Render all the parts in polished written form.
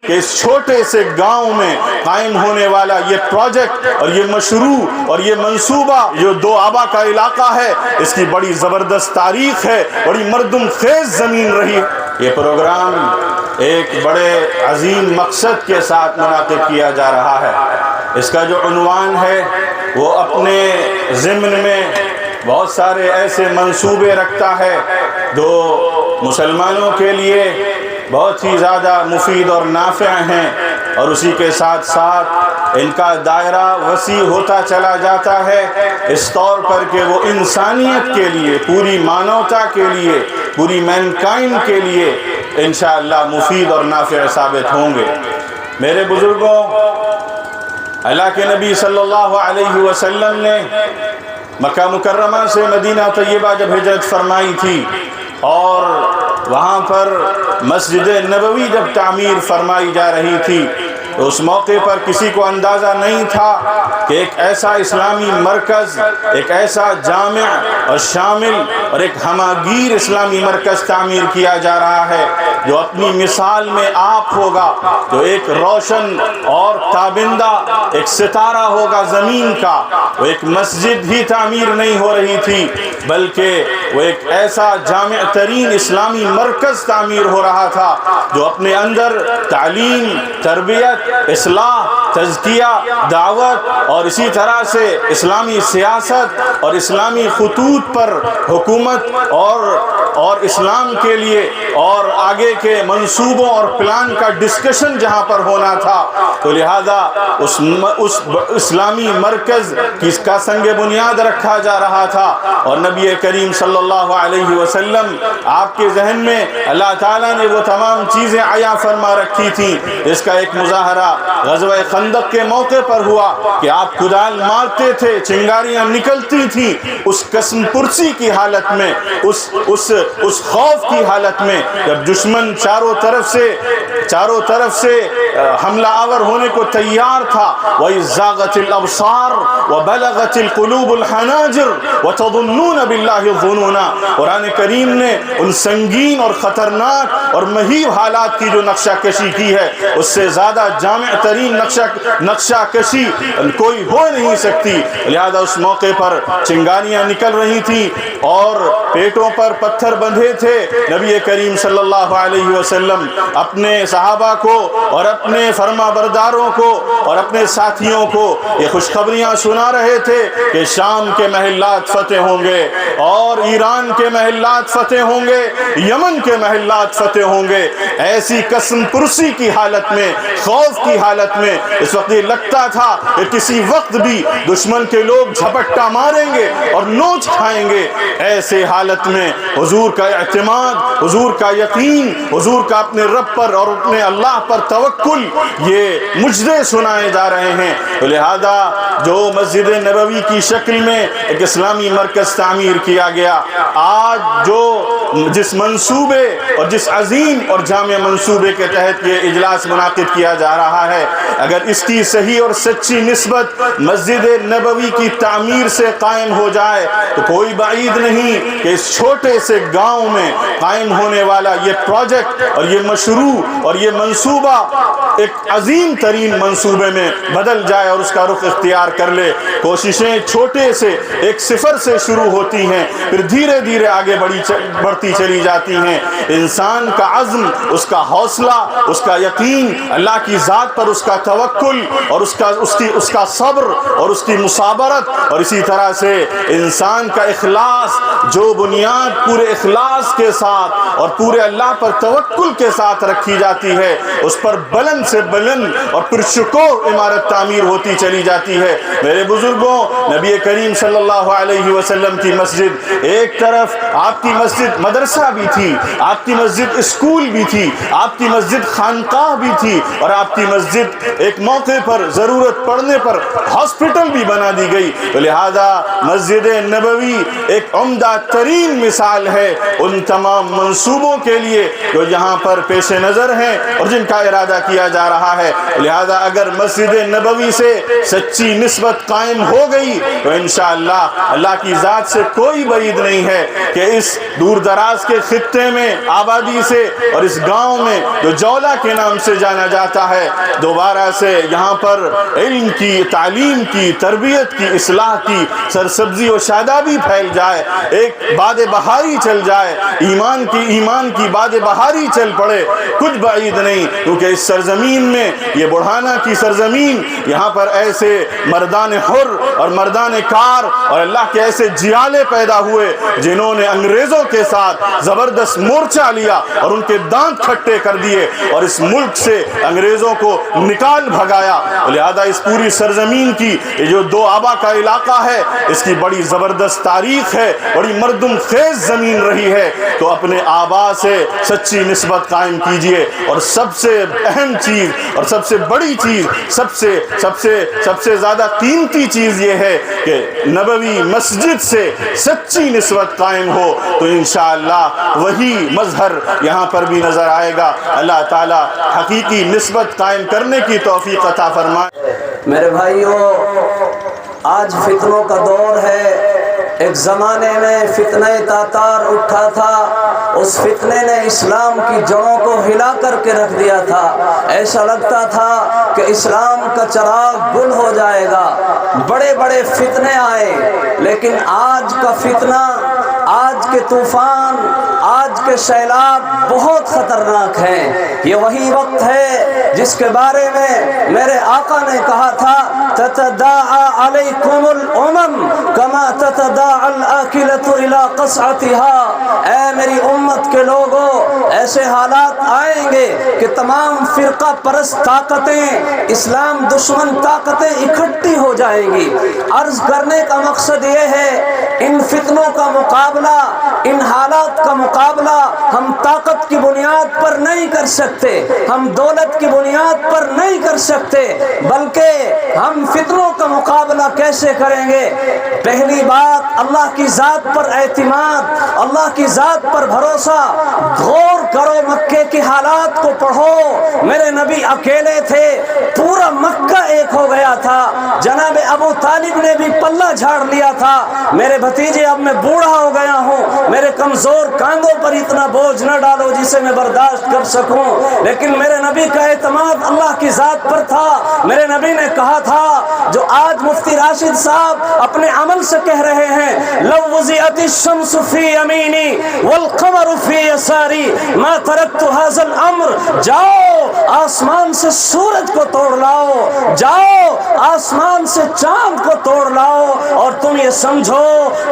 کہ اس چھوٹے سے گاؤں میں قائم ہونے والا یہ پروجیکٹ اور یہ مشروع اور یہ منصوبہ جو دو آبا کا علاقہ ہے، اس کی بڑی زبردست تاریخ ہے، بڑی مردم خیز زمین رہی ہے۔ یہ پروگرام ایک بڑے عظیم مقصد کے ساتھ منعقد کیا جا رہا ہے۔ اس کا جو عنوان ہے وہ اپنے ضمن میں بہت سارے ایسے منصوبے رکھتا ہے جو مسلمانوں کے لیے بہت ہی زیادہ مفید اور نافع ہیں، اور اسی کے ساتھ ساتھ ان کا دائرہ وسیع ہوتا چلا جاتا ہے اس طور پر کہ وہ انسانیت کے لیے، پوری مانوتا کے لیے، پوری مینکائنڈ کے لیے انشاءاللہ مفید اور نافع ثابت ہوں گے۔ میرے بزرگوں، اللہ کے نبی صلی اللہ علیہ وسلم نے مکہ مکرمہ سے مدینہ طیبہ جب ہجرت فرمائی تھی اور وہاں پر مسجد نبوی جب تعمیر فرمائی جا رہی تھی، تو اس موقع پر کسی کو اندازہ نہیں تھا کہ ایک ایسا اسلامی مرکز، ایک ایسا جامع اور شامل اور ایک ہماگیر اسلامی مرکز تعمیر کیا جا رہا ہے جو اپنی مثال میں آپ ہوگا، جو ایک روشن اور تابندہ ایک ستارہ ہوگا زمین کا۔ وہ ایک مسجد ہی تعمیر نہیں ہو رہی تھی، بلکہ وہ ایک ایسا جامع ترین اسلامی مرکز تعمیر ہو رہا تھا جو اپنے اندر تعلیم، تربیت، اصلاح، تزکیہ، دعوت اور اسی طرح سے اسلامی سیاست اور اسلامی خطوط پر حکومت اور اسلام کے لیے اور آگے کے منصوبوں اور پلان کا ڈسکشن جہاں پر ہونا تھا، تو لہذا اس اسلامی مرکز کس کا سنگ بنیاد رکھا جا رہا تھا، اور نبی کریم صلی اللہ علیہ وسلم آپ کے ذہن میں اللہ تعالیٰ نے وہ تمام چیزیں عیاں فرما رکھی تھیں۔ اس کا ایک مظاہرہ غزوہ خندق کے موقع پر ہوا کہ آپ کدال مارتے تھے، چنگاریاں نکلتی تھیں، اس قسم پرسی کی حالت میں، اس خوف کی حالت میں، جب دشمن چاروں طرف سے حملہ آور ہونے کو تیار تھا۔ وَإِذْ زَاغَتِ الْأَبْصَارُ وَبَلَغَتِ الْقُلُوبُ الْحَنَاجِرَ وَتَظُنُّونَ بِاللَّهِ الظُّنُونَ۔ قرآن کریم نے ان سنگین اور خطرناک اور مہیب حالات کی جو نقشہ کشی کی ہے، اس سے زیادہ جامع ترین نقشہ کشی کوئی ہو نہیں سکتی۔ لہذا اس موقع پر چنگاریاں نکل رہی تھیں اور پیٹوں پر پتھر بندھے تھے۔ نبی کریم صلی اللہ علیہ وسلم اپنے صحابہ کو اور اپنے فرما برداروں کو اور اپنے ساتھیوں کو یہ خوشخبریاں سنا رہے تھے کہ شام کے محلات فتح ہوں گے اور ایران کے محلات فتح ہوں گے، یمن کے محلات فتح ہوں گے۔ ایسی قسم پرسی کی حالت میں، خوف کی حالت میں اس وقت یہ لگتا تھا کہ کسی وقت بھی دشمن کے لوگ جھپٹا ماریں گے اور نوچ کھائیں گے۔ ایسے حالت میں حضور کا اعتماد، حضور کا یقین، حضور کا اپنے رب پر اور اپنے اللہ پر توکل، یہ مجزے سنائے جا رہے ہیں۔ لہذا جو مسجد نبوی کی شکل میں ایک اسلامی مرکز تعمیر کیا گیا، آج جس منصوبے اور جس عظیم اور جامع منصوبے کے تحت یہ اجلاس منعقد کیا جا رہا ہے، اگر اس کی صحیح اور سچی نسبت مسجد نبوی کی تعمیر سے قائم ہو جائے تو کوئی بعید نہیں کہ اس چھوٹے سے گاؤں میں قائم ہونے والا یہ پروجیکٹ اور یہ مشروع اور یہ منصوبہ ایک عظیم ترین منصوبے میں بدل جائے اور اس کا رخ اختیار کر لے۔ کوششیں چھوٹے سے ایک صفر سے شروع ہوتی ہیں، پھر دھیرے دھیرے آگے بڑھتی چلی جاتی ہیں۔ انسان کا عزم، اس کا حوصلہ، اس کا یقین، اللہ کی ذات پر اس کا توکل اور اس کا صبر اور اس کی مصابرت، اور اسی طرح سے انسان کا اخلاص، جو بنیاد پورے اخلاص کے ساتھ اور پورے اللہ پر توکل کے ساتھ رکھی جاتی ہے، اس پر بلند سے بلند اور پرشکوہ عمارت تعمیر ہوتی چلی جاتی ہے۔ میرے بزرگوں، نبی کریم صلی اللہ علیہ وسلم کی مسجد، ایک طرف آپ کی مسجد مدرسہ بھی تھی، آپ کی مسجد اسکول بھی تھی، آپ کی مسجد خانقاہ بھی تھی، اور آپ کی مسجد ایک موقع پر ضرورت پڑنے پر ہاسپٹل بھی بنا دی گئی، تو لہذا مسجد نبوی ایک عمدہ ترین مثال ہے ان تمام منصوبوں کے لیے جو یہاں پر پیش نظر ہیں اور جن کا ارادہ کیا جا رہا ہے۔ لہذا اگر مسجد نبوی سے سچی نسبت قائم ہو گئی تو انشاءاللہ اللہ کی ذات سے کوئی بعید نہیں ہے کہ اس دور دراز کے خطے میں آبادی سے اور اس گاؤں میں جو جولا کے نام سے جانا جاتا ہے، دوبارہ سے یہاں پر علم کی، تعلیم کی، تربیت کی، اصلاح کی سرسبزی و شادابی پھیل جائے، ایک باد بہاری چل جائے، ایمان کی باد بہاری چل پڑے، کچھ بعید نہیں، کیونکہ اس سرزمین میں، یہ بڑھانا کی سرزمین، یہاں پر ایسے مردان حر اور مردان کار اور اللہ کے ایسے جیالے پیدا ہوئے جنہوں نے انگریزوں کے ساتھ زبردست مورچہ لیا اور ان کے دانت کھٹے کر دیے اور اس ملک سے انگریزوں کو نکال بھگایا۔ لہذا اس پوری سرزمین کی یہ جو دو آبا کا علاقہ ہے، اس کی بڑی زبردست تاریخ ہے، بڑی مردم خیز زمین رہی ہے، تو اپنے آبا سے سچی نسبت قائم کیجئے۔ اور سب سے اہم چیز اور سب سے بڑی چیز، سب سے زیادہ قیمتی چیز یہ ہے کہ نبوی مسجد سے سچی نسبت قائم ہو تو انشاءاللہ وہی مظہر یہاں پر بھی نظر آئے گا۔ اللہ تعالی حقیقی نسبت قائم کرنے کی توفیق عطا فرمائے۔ میرے بھائیوں، آج فتنوں کا دور ہے۔ ایک زمانے میں فتنہ تاتار اٹھا تھا، اس فتنے نے اسلام کی جڑوں کو ہلا کر کے رکھ دیا تھا۔ ایسا لگتا تھا کہ اسلام کا چراغ گل ہو جائے گا، بڑے بڑے فتنے آئے، لیکن آج کا فتنہ، آج کے طوفان، آج کے سیلاب بہت خطرناک ہیں۔ یہ وہی وقت ہے جس کے بارے میں میرے آقا نے کہا تھا، تتداعى علیکم الامم کما تتداعى الآکلۃ الی قصعتها۔ اے میری امت کے لوگوں، ایسے حالات آئیں گے کہ تمام فرقہ پرست طاقتیں، اسلام دشمن طاقتیں اکٹھی ہو جائیں گی۔ عرض کرنے کا مقصد یہ ہے، ان فتنوں کا مقابلہ، ان حالات کا مقابلہ ہم طاقت کی بنیاد پر نہیں کر سکتے، ہم دولت کی بنیاد پر نہیں کر سکتے، بلکہ ہم فتنوں کا مقابلہ کیسے کریں گے؟ پہلی بات، اللہ کی ذات پر اعتماد، اللہ کی ذات پر بھروسہ۔ غور کرو، مکے کی حالات کو پڑھو۔ میرے نبی اکیلے تھے، پورا مکہ ایک ہو گیا تھا، جناب ابو طالب نے بھی پلہ جھاڑ لیا تھا، میرے بھتیجے اب میں بوڑھا ہو گیا ہوں، میرے کمزور کاندھوں پر اتنا بوجھ نہ ڈالو جسے میں برداشت کر سکوں، لیکن میرے نبی کا اعتماد اللہ کی ذات پر تھا۔ میرے نبی نے کہا تھا، جو آج مفتی راشد صاحب اپنے عمل سے کہہ رہے ہیں، لو وضعت الشمس فی یمینی والقمر فی یساری ما ترکت ھذا الامر۔ جاؤ آسمان سے سورج کو توڑ لاؤ، جاؤ آسمان سے چاند کو توڑ لاؤ، اور تم یہ سمجھو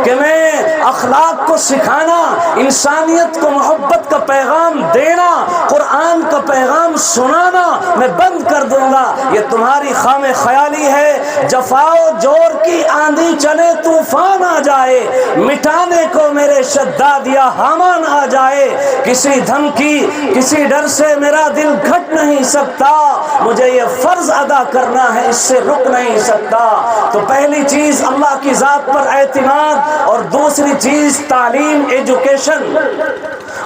کہ میں اخلاق کو سکھانا، انسانیت کو محبت کا پیغام دینا، قرآن کا پیغام سنانا میں بند کر دوں گا۔ یہ تمہاری خام خیالی ہے۔ جفا و جور کی آندھی چلے، طوفان آ جائے، مٹانے کو میرے شداد یا حامان آ جائے، کسی دھمکی، کسی ڈر سے میرا دل گھٹ نہیں سکتا، مجھے یہ فرض ادا کرنا ہے، اس سے رک نہیں سکتا۔ تو پہلی چیز اللہ کی ذات پر اعتماد، اور دوسری چیز تعلیم، ایجوکیشن۔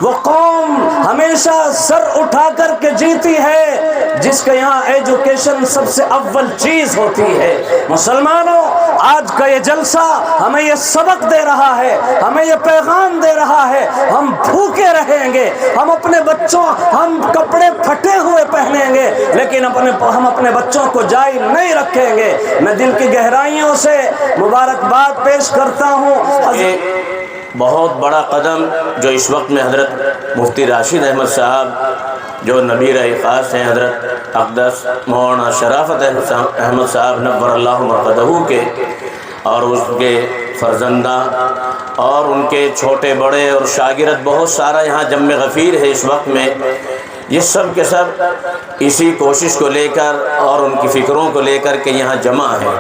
وہ قوم ہمیشہ سر اٹھا کر کے جیتی ہے جس کے یہاں ایجوکیشن سب سے اول چیز ہوتی ہے۔ مسلمانوں، آج کا یہ جلسہ ہمیں یہ سبق دے رہا ہے، ہمیں یہ پیغام دے رہا ہے، ہم بھوکے رہیں گے، ہم اپنے بچوں، ہم کپڑے پھٹے ہوئے پہنیں گے، لیکن ہم اپنے بچوں کو جائز نہیں رکھیں گے۔ میں دل کی گہرائیوں سے مبارکباد پیش کرتا ہوں۔ بہت بڑا قدم جو اس وقت میں حضرت مفتی راشد احمد صاحب، جو نبی خاص ہیں، حضرت اقدس مولانا شرافت احمد صاحب نور اللہ مرقدہ کے، اور اس کے فرزندہ اور ان کے چھوٹے بڑے اور شاگرد بہت سارا یہاں جمع غفیر ہے اس وقت میں، یہ سب کے سب اسی کوشش کو لے کر اور ان کی فکروں کو لے کر کے یہاں جمع ہیں،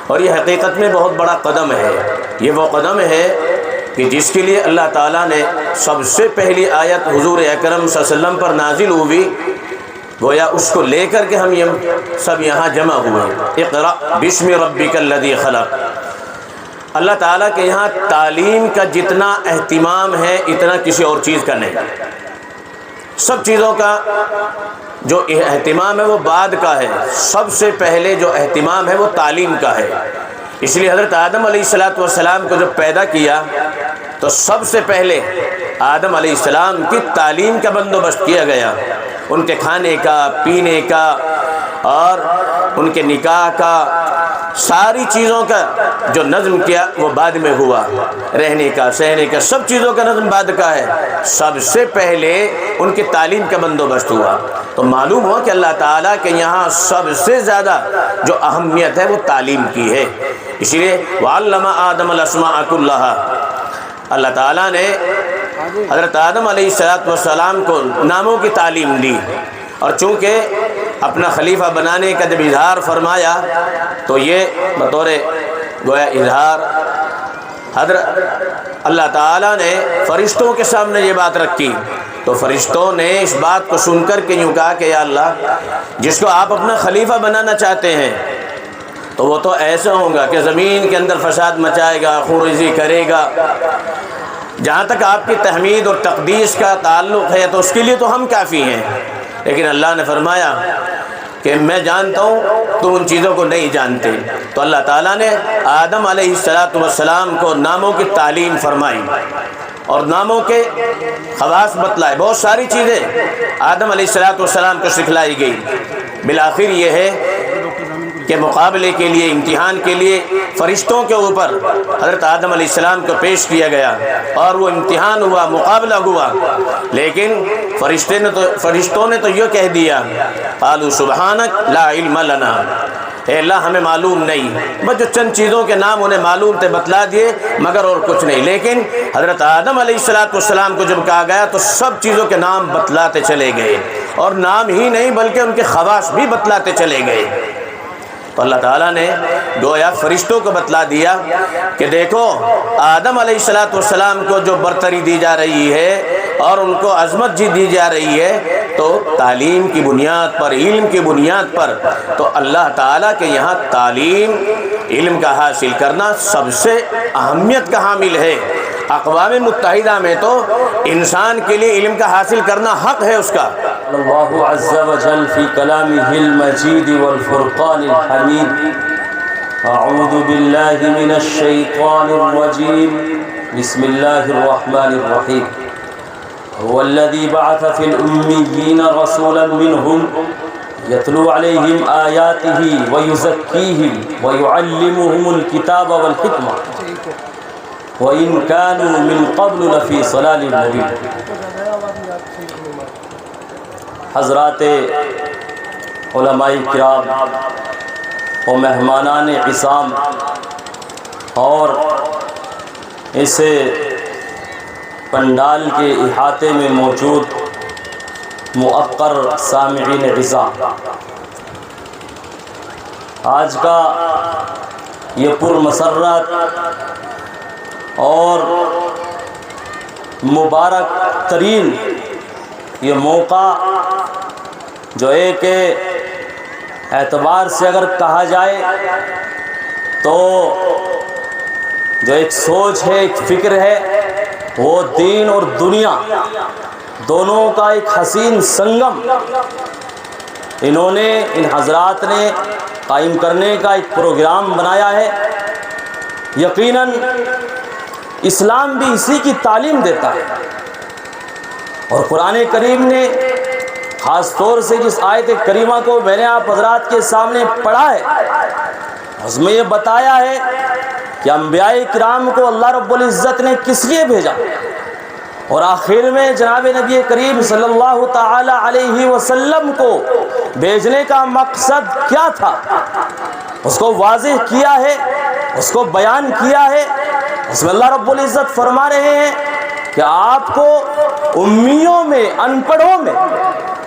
اور یہ حقیقت میں بہت بڑا قدم ہے۔ یہ وہ قدم ہے کہ جس کے لیے اللہ تعالیٰ نے سب سے پہلی آیت حضور اکرم صلی اللہ علیہ وسلم پر نازل ہوئی گویا اس کو لے کر کے ہم یہ سب یہاں جمع ہوئے۔ اقرأ بسم ربک الذی خلق۔ اللہ تعالیٰ کے یہاں تعلیم کا جتنا اہتمام ہے اتنا کسی اور چیز کا نہیں۔ سب چیزوں کا جو اہتمام ہے وہ بعد کا ہے، سب سے پہلے جو اہتمام ہے وہ تعلیم کا ہے۔ اس لیے حضرت آدم علیہ السلام کو جب پیدا کیا تو سب سے پہلے آدم علیہ السلام کی تعلیم کا بندوبست کیا گیا، ان کے کھانے کا، پینے کا اور ان کے نکاح کا، ساری چیزوں کا جو نظم کیا وہ بعد میں ہوا، رہنے کا، سہنے کا، سب چیزوں کا نظم بعد کا ہے، سب سے پہلے ان کی تعلیم کا بندوبست ہوا۔ تو معلوم ہوا کہ اللہ تعالیٰ کے یہاں سب سے زیادہ جو اہمیت ہے وہ تعلیم کی ہے۔ اسی لیے وَعَلَّمَ آدَمَ الْأَسْمَاءَ كُلَّهَا، اللہ تعالیٰ نے حضرت آدم علیہ السلام کو ناموں کی تعلیم دی، اور چونکہ اپنا خلیفہ بنانے کا جب اظہار فرمایا تو یہ بطور گویا اظہار حضرت اللہ تعالیٰ نے فرشتوں کے سامنے یہ بات رکھی، تو فرشتوں نے اس بات کو سن کر کے یوں کہا کہ یا اللہ، جس کو آپ اپنا خلیفہ بنانا چاہتے ہیں تو وہ تو ایسا ہوگا کہ زمین کے اندر فساد مچائے گا، خونریزی کرے گا۔ جہاں تک آپ کی تحمید اور تقدیس کا تعلق ہے تو اس کے لیے تو ہم کافی ہیں، لیکن اللہ نے فرمایا کہ میں جانتا ہوں تم ان چیزوں کو نہیں جانتے۔ تو اللہ تعالیٰ نے آدم علیہ السلام کو ناموں کی تعلیم فرمائی اور ناموں کے خواص بتلائے، بہت ساری چیزیں آدم علیہ السلام کو سکھلائی گئی۔ بالآخر یہ ہے کہ مقابلے کے لیے، امتحان کے لیے فرشتوں کے اوپر حضرت آدم علیہ السلام کو پیش کیا گیا اور وہ امتحان ہوا، مقابلہ ہوا، لیکن فرشتوں نے تو یہ کہہ دیا قالوا سبحانک لا علم لنا، اے اللہ ہمیں معلوم نہیں، بس جو چند چیزوں کے نام انہیں معلوم تھے بتلا دیے، مگر اور کچھ نہیں۔ لیکن حضرت آدم علیہ السلام کو جب کہا گیا تو سب چیزوں کے نام بتلاتے چلے گئے، اور نام ہی نہیں بلکہ ان کے خواص بھی بتلاتے چلے گئے۔ تو اللہ تعالیٰ نے گویا فرشتوں کو بتلا دیا کہ دیکھو آدم علیہ السلام کو جو برتری دی جا رہی ہے اور ان کو عظمت دی جا رہی ہے تو تعلیم کی بنیاد پر، علم کی بنیاد پر۔ تو اللہ تعالیٰ کے یہاں تعلیم، علم کا حاصل کرنا سب سے اہمیت کا حامل ہے۔ اقوام متحدہ میں تو انسان کے لیے علم کا حاصل کرنا حق ہے اس کا۔ اللہ عز و جل فی کلامہ المجید والفرقان الحمید، اعوذ باللہ من الشیطان الرجیم، بسم اللہ الرحمن الرحیم، هو الذی بعث فی الأمیین رسولا منہم یتلو علیہم آیاتہ ویزکیہم ویعلمہم الکتاب والحکمہ وَإِن كَانُوا مِن قَبْلُ لَفِي ضَلَالٍ مُبِينٍ۔ حضرات علماء کرام و مہمانان عظام اور اس پنڈال کے احاطے میں موجود مؤقر سامعین عظام، آج کا یہ پرمسرت اور مبارک ترین یہ موقع جو ایک اعتبار سے اگر کہا جائے تو جو ایک سوچ ہے، ایک فکر ہے، وہ دین اور دنیا دونوں کا ایک حسین سنگم انہوں نے، ان حضرات نے قائم کرنے کا ایک پروگرام بنایا ہے۔ یقیناً اسلام بھی اسی کی تعلیم دیتا ہے، اور قرآن کریم نے خاص طور سے جس آیت کریمہ کو میں نے آپ حضرات کے سامنے پڑھا ہے، اس میں یہ بتایا ہے کہ انبیاء کرام کو اللہ رب العزت نے کس لیے بھیجا، اور آخر میں جناب نبی کریم صلی اللہ تعالی علیہ وسلم کو بھیجنے کا مقصد کیا تھا، اس کو واضح کیا ہے، اس کو بیان کیا ہے۔ اس میں اللہ رب العزت فرما رہے ہیں کہ آپ کو امیوں میں، ان پڑھوں میں،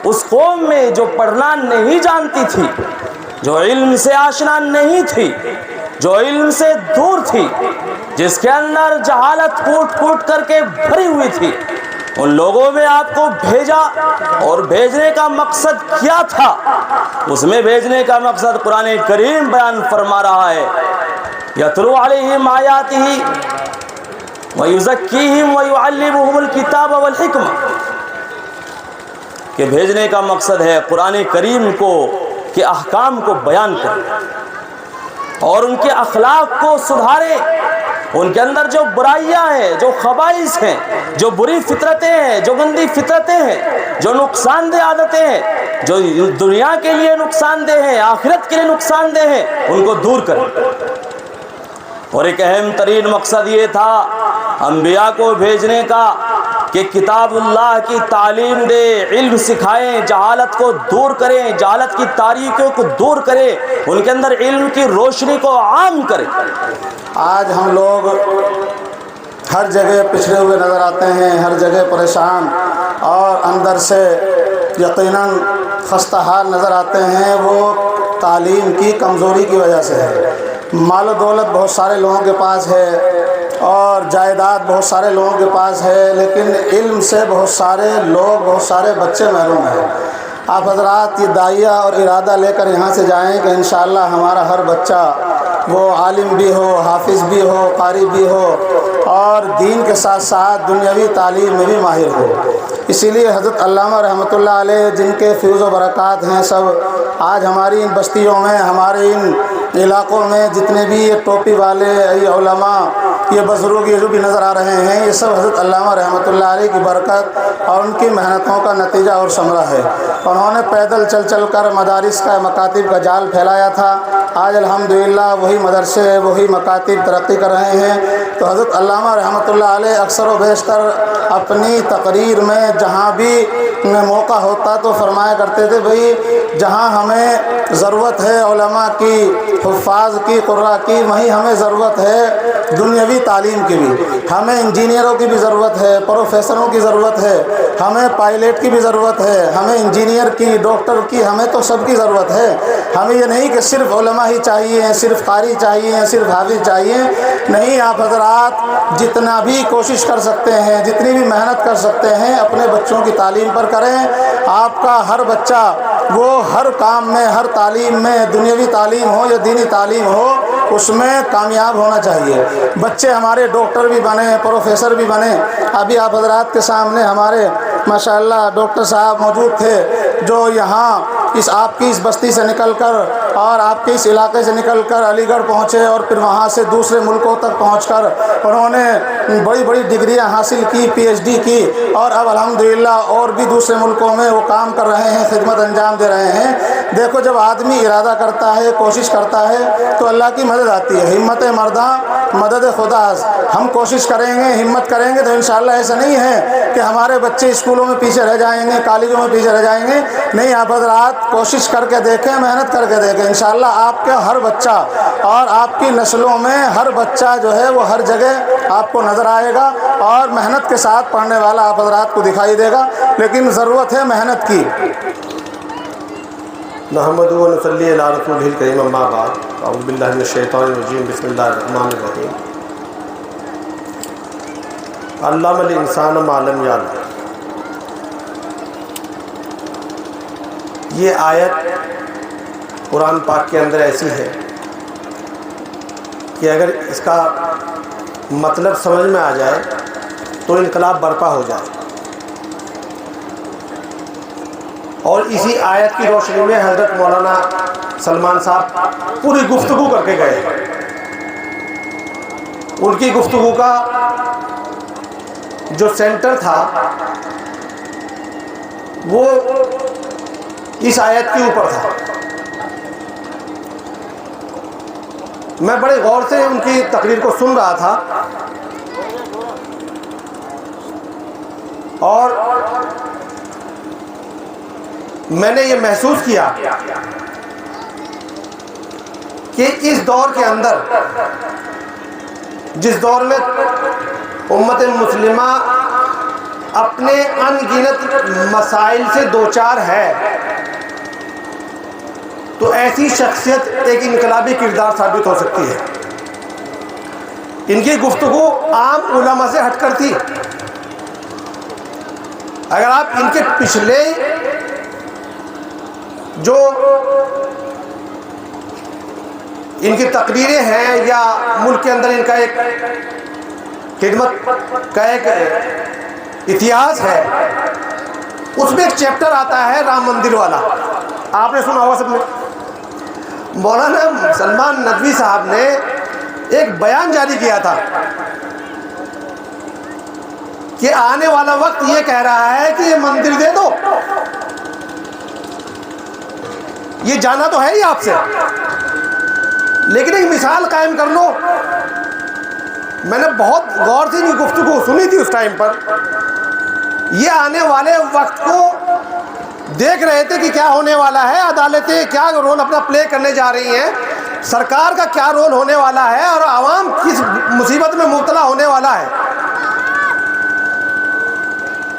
اس قوم میں جو پڑھنا نہیں جانتی تھی، جو علم سے آشنا نہیں تھی، جو علم سے دور تھی، جس کے اندر جہالت کوٹ کوٹ کر کے بھری ہوئی تھی، ان لوگوں میں آپ کو بھیجا، اور بھیجنے کا مقصد کیا تھا؟ اس میں بھیجنے کا مقصد قرآن کریم بیان فرما رہا ہے، یتلو علیہم آیاتہ ویزکیہم ویعلمہم الکتاب والحکمہ، کہ بھیجنے کا مقصد ہے قرآن کریم کو کہ احکام کو بیان کرے اور ان کے اخلاق کو سدھارے، ان کے اندر جو برائیاں ہیں، جو خبائث ہیں، جو بری فطرتیں ہیں، جو گندی فطرتیں ہیں، جو نقصان دہ عادتیں ہیں، جو دنیا کے لیے نقصان دہ ہیں، آخرت کے لیے نقصان دہ ہیں، ان کو دور کریں۔ اور ایک اہم ترین مقصد یہ تھا انبیاء کو بھیجنے کا کہ کتاب اللہ کی تعلیم دے، علم سکھائیں، جہالت کو دور کریں، جہالت کی تاریکیوں کو دور کریں، ان کے اندر علم کی روشنی کو عام کریں۔ آج ہم لوگ ہر جگہ پچھڑے ہوئے نظر آتے ہیں، ہر جگہ پریشان اور اندر سے یقیناً خستہ حال نظر آتے ہیں۔ وہ تعلیم کی کمزوری کی وجہ سے ہے۔ مال و دولت بہت سارے لوگوں کے پاس ہے اور جائیداد بہت سارے لوگوں کے پاس ہے، لیکن علم سے بہت سارے لوگ، بہت سارے بچے محروم ہیں۔ آپ حضرات یہ داعیہ اور ارادہ لے کر یہاں سے جائیں کہ انشاءاللہ ہمارا ہر بچہ وہ عالم بھی ہو، حافظ بھی ہو، قاری بھی ہو اور دین کے ساتھ ساتھ دنیاوی تعلیم میں بھی ماہر ہو۔ اسی لیے حضرت علامہ رحمۃ اللہ علیہ جن کے فیض و برکات ہیں سب، آج ہماری ان بستیوں میں، ہمارے ان علاقوں میں جتنے بھی یہ ٹوپی والے، یہ علماء، یہ بزرگ، یہ جو بھی نظر آ رہے ہیں، یہ سب حضرت علامہ رحمۃ اللہ علیہ کی برکت اور ان کی محنتوں کا نتیجہ اور ثمرہ ہے۔ انہوں نے پیدل چل چل کر مدارس کا، مکاتب کا جال پھیلایا تھا۔ آج الحمدللہ وہی مدرسے، وہی مکاتب ترقی کر رہے ہیں۔ تو حضرت علامہ رحمۃ اللہ علیہ اکثر و بیشتر اپنی تقریر میں جہاں بھی موقع ہوتا تو فرمایا کرتے تھے، بھئی جہاں ہمیں ضرورت ہے علماء کی، حفاظ کی، قراء کی، وہیں ہمیں ضرورت ہے دنیاوی تعلیم کی بھی۔ ہمیں انجینئروں کی بھی ضرورت ہے، پروفیسروں کی ضرورت ہے، ہمیں پائلٹ کی بھی ضرورت ہے، ہمیں انجینئر کی، ڈاکٹر کی، ہمیں تو سب کی ضرورت ہے۔ ہمیں یہ نہیں کہ صرف علماء ہی چاہیے، صرف قاری چاہیے، صرف حافظ چاہیے، نہیں۔ آپ حضرات جتنا بھی کوشش کر سکتے ہیں، جتنی بھی محنت کر سکتے ہیں، اپنے بچوں کی تعلیم پر کریں۔ آپ کا ہر بچہ وہ ہر کام میں، ہر تعلیم میں، دنیاوی تعلیم ہو یا دینی تعلیم ہو، اس میں کامیاب ہونا چاہیے۔ بچے ہمارے ڈاکٹر بھی بنے، پروفیسر بھی بنے۔ ابھی آپ حضرات کے سامنے ہمارے ماشاءاللہ ڈاکٹر صاحب موجود تھے جو یہاں آپ کی اس بستی سے نکل کر اور آپ کے اس علاقے سے نکل کر علی گڑھ پہنچے اور پھر وہاں سے دوسرے ملکوں تک پہنچ کر انہوں نے بڑی بڑی ڈگریاں حاصل کی، پی ایچ ڈی کی، اور اب الحمدللہ اور بھی دوسرے ملکوں میں وہ کام کر رہے ہیں، خدمت انجام دے رہے ہیں۔ دیکھو جب آدمی ارادہ کرتا ہے، کوشش کرتا ہے تو اللہ کی مدد آتی ہے۔ ہمت مرداں مدد خدا۔ ہم کوشش کریں گے، ہمت کریں گے تو انشاءاللہ ایسا نہیں ہے کہ ہمارے بچے اسکولوں میں پیچھے رہ جائیں گے، کالجوں میں پیچھے رہ جائیں گے، نہیں۔ آپ حضرات کوشش کر کے دیکھیں، محنت کر کے دیکھیں، انشاءاللہ آپ کا ہر بچہ اور آپ کی نسلوں میں ہر بچہ جو ہے وہ ہر جگہ آپ کو نظر آئے گا اور محنت کے ساتھ پڑھنے والا آپ حضرات کو دکھائی دے گا، لیکن ضرورت ہے محنت کی۔ نحمدہ و نصلی علی رسولہ الکریم، اما بعد، اعوذ باللہ من الشیطان الرجیم، بسم اللہ الرحمن الرحیم۔ علم الانسان ما لم یعلم۔ یہ آیت قرآن پاک کے اندر ایسی ہے کہ اگر اس کا مطلب سمجھ میں آ جائے تو انقلاب برپا ہو جائے۔ اور اسی آیت کی روشنی میں حضرت مولانا سلمان صاحب پوری گفتگو کر کے گئے۔ ان کی گفتگو کا جو سینٹر تھا وہ اس آیت کے اوپر تھا۔ میں بڑے غور سے ان کی تقریر کو سن رہا تھا اور میں نے یہ محسوس کیا کہ اس دور کے اندر، جس دور میں امت مسلمہ اپنے ان گنت مسائل سے دوچار ہے، تو ایسی شخصیت ایک انقلابی کردار ثابت ہو سکتی ہے۔ ان کی گفتگو عام علماء سے ہٹ کر تھی، اگر آپ ان کے پچھلے جو ان کی تقریریں ہیں یا ملک کے اندر ان کا ایک خدمت کا ایک اتہاس ہے، اس میں ایک چیپٹر آتا ہے رام مندر والا، آپ نے سنا ہوگا سب نے۔ مولانا سلمان ندوی صاحب نے ایک بیان جاری کیا تھا کہ آنے والا وقت یہ کہہ رہا ہے کہ یہ مندر دے دو، یہ جانا تو ہے ہی آپ سے، لیکن ایک مثال قائم کر لو۔ میں نے بہت غور سے یہ گفتگو سنی تھی اس ٹائم پر، یہ آنے والے وقت کو دیکھ رہے تھے کہ کیا ہونے والا ہے، عدالتیں کیا رول اپنا پلے کرنے جا رہی ہیں، سرکار کا کیا رول ہونے والا ہے، اور عوام کس مصیبت میں مبتلا ہونے والا ہے۔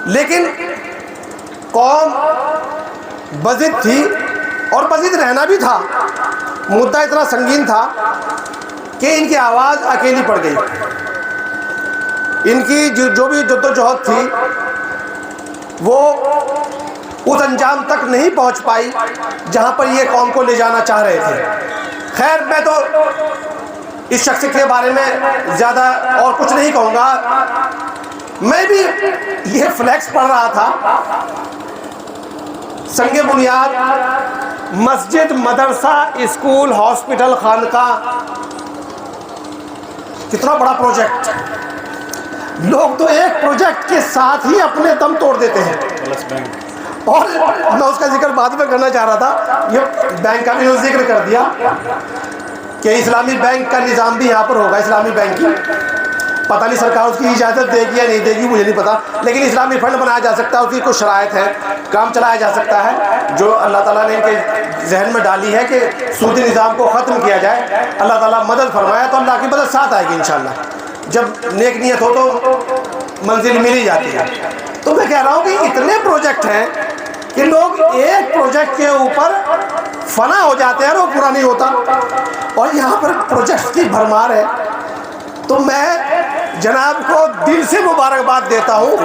لیکن قوم بضد تھی اور بضد رہنا بھی تھا، مدعا اتنا سنگین تھا کہ ان کی آواز اکیلی پڑ گئی، ان کی جو بھی جدوجہد تھی وہ اس انجام تک نہیں پہنچ پائی جہاں پر یہ قوم کو لے جانا چاہ رہے تھے۔ خیر، میں تو اس شخص کے بارے میں زیادہ اور کچھ نہیں کہوں گا، میں بھی یہ فلیکس پڑھ رہا تھا، سنگ بنیاد مسجد، مدرسہ، اسکول، ہاسپٹل، خانقاہ، کتنا بڑا پروجیکٹ۔ لوگ تو ایک پروجیکٹ کے ساتھ ہی اپنے دم توڑ دیتے ہیں، اور میں اس کا ذکر بعد میں کرنا چاہ رہا تھا، یہ بینک کا بھی ذکر کر دیا کہ اسلامی بینک کا نظام بھی یہاں پر ہوگا، اسلامی بینک کی پتہ نہیں سرکار اس کی اجازت دے گی یا نہیں دے گی، مجھے نہیں پتا، لیکن اسلامی فنڈ بنایا جا سکتا ہے، اس کی کچھ شرائط ہے، کام چلایا جا سکتا ہے جو اللہ تعالیٰ نے ان کے ذہن میں ڈالی ہے کہ سودی نظام کو ختم کیا جائے۔ اللہ تعالیٰ مدد فرمایا تو اللہ کی مدد ساتھ آئے گی انشاءاللہ، جب نیک نیت ہو تو منزل مل ہی جاتی ہے۔ تو میں کہہ رہا ہوں کہ اتنے پروجیکٹ ہیں کہ لوگ ایک پروجیکٹ کے اوپر فنا ہو جاتے ہیں اور وہ پورا نہیں ہوتا، اور یہاں پر پروجیکٹ کی بھرمار ہے۔ تو میں جناب کو دل سے مبارکباد دیتا ہوں۔